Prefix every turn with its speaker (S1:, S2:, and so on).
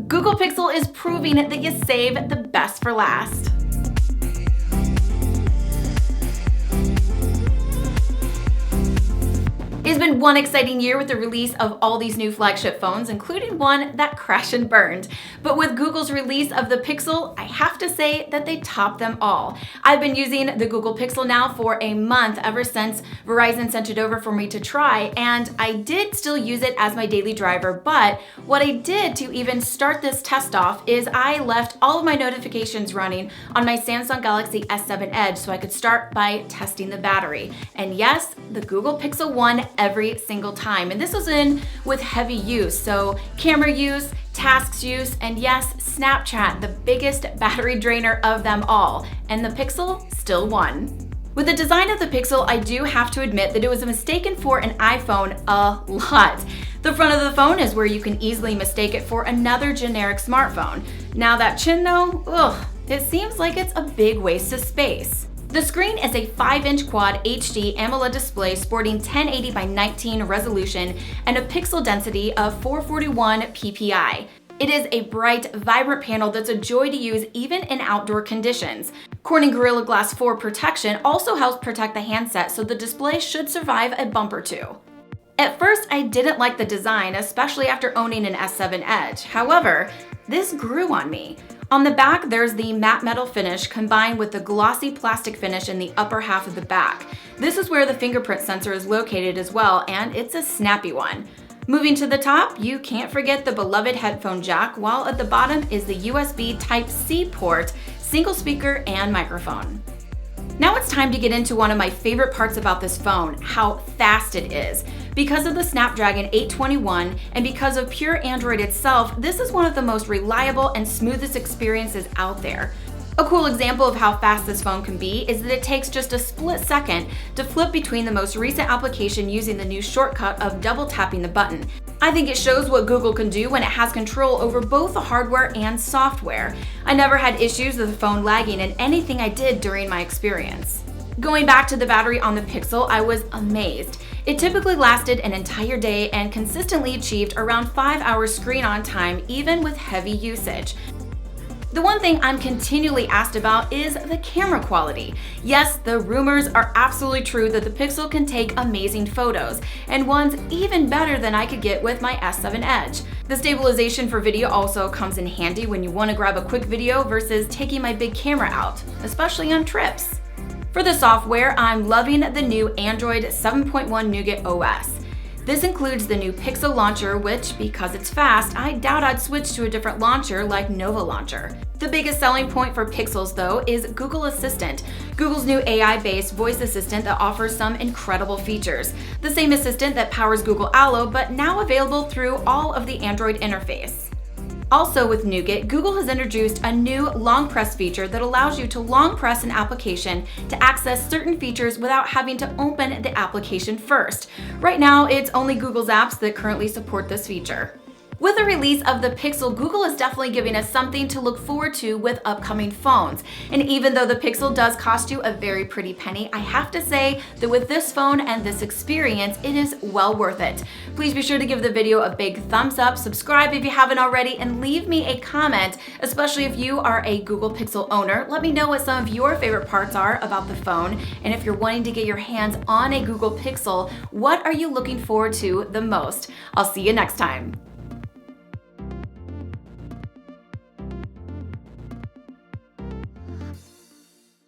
S1: Google Pixel is proving that you save the best for last. It's been one exciting year with the release of all these new flagship phones, including one that crashed and burned. But with Google's release of the Pixel, I have to say that they topped them all. I've been using the Google Pixel now for a month, ever since Verizon sent it over for me to try, and I did still use it as my daily driver, but what I did to even start this test off is I left all of my notifications running on my Samsung Galaxy S7 Edge so I could start by testing the battery. And yes, the Google Pixel won every single time. And this was in with heavy use, so camera use, tasks use, and yes, Snapchat, the biggest battery drainer of them all. And the Pixel still won. With the design of the Pixel, I do have to admit that it was mistaken for an iPhone a lot. The front of the phone is where you can easily mistake it for another generic smartphone. Now that chin though, it seems like it's a big waste of space. The screen is a 5-inch quad HD AMOLED display sporting 1080 by 19 resolution and a pixel density of 441 ppi. It is a bright, vibrant panel that's a joy to use even in outdoor conditions. Corning Gorilla Glass 4 protection also helps protect the handset, so the display should survive a bump or two. At first, I didn't like the design, especially after owning an S7 Edge. However, this grew on me. On the back, there's the matte metal finish combined with the glossy plastic finish in the upper half of the back. This is where the fingerprint sensor is located as well, and it's a snappy one. Moving to the top, you can't forget the beloved headphone jack, while at the bottom is the USB Type-C port, single speaker, and microphone. Now it's time to get into one of my favorite parts about this phone, how fast it is. Because of the Snapdragon 821 and because of pure Android itself, this is one of the most reliable and smoothest experiences out there. A cool example of how fast this phone can be is that it takes just a split second to flip between the most recent application using the new shortcut of double tapping the button. I think it shows what Google can do when it has control over both the hardware and software. I never had issues with the phone lagging in anything I did during my experience. Going back to the battery on the Pixel, I was amazed. It typically lasted an entire day and consistently achieved around 5 hours screen on time, even with heavy usage. The one thing I'm continually asked about is the camera quality. Yes, the rumors are absolutely true that the Pixel can take amazing photos, and one's even better than I could get with my S7 Edge. The stabilization for video also comes in handy when you want to grab a quick video versus taking my big camera out, especially on trips. For the software, I'm loving the new Android 7.1 Nougat OS. This includes the new Pixel launcher, which, because it's fast, I doubt I'd switch to a different launcher like Nova Launcher. The biggest selling point for Pixels, though, is Google Assistant, Google's new AI-based voice assistant that offers some incredible features. The same assistant that powers Google Allo, but now available through all of the Android interface. Also with Nougat, Google has introduced a new long press feature that allows you to long press an application to access certain features without having to open the application first. Right now, it's only Google's apps that currently support this feature. With the release of the Pixel, Google is definitely giving us something to look forward to with upcoming phones. And even though the Pixel does cost you a very pretty penny, I have to say that with this phone and this experience, it is well worth it. Please be sure to give the video a big thumbs up, subscribe if you haven't already, and leave me a comment, especially if you are a Google Pixel owner. Let me know what some of your favorite parts are about the phone, and if you're wanting to get your hands on a Google Pixel, what are you looking forward to the most? I'll see you next time.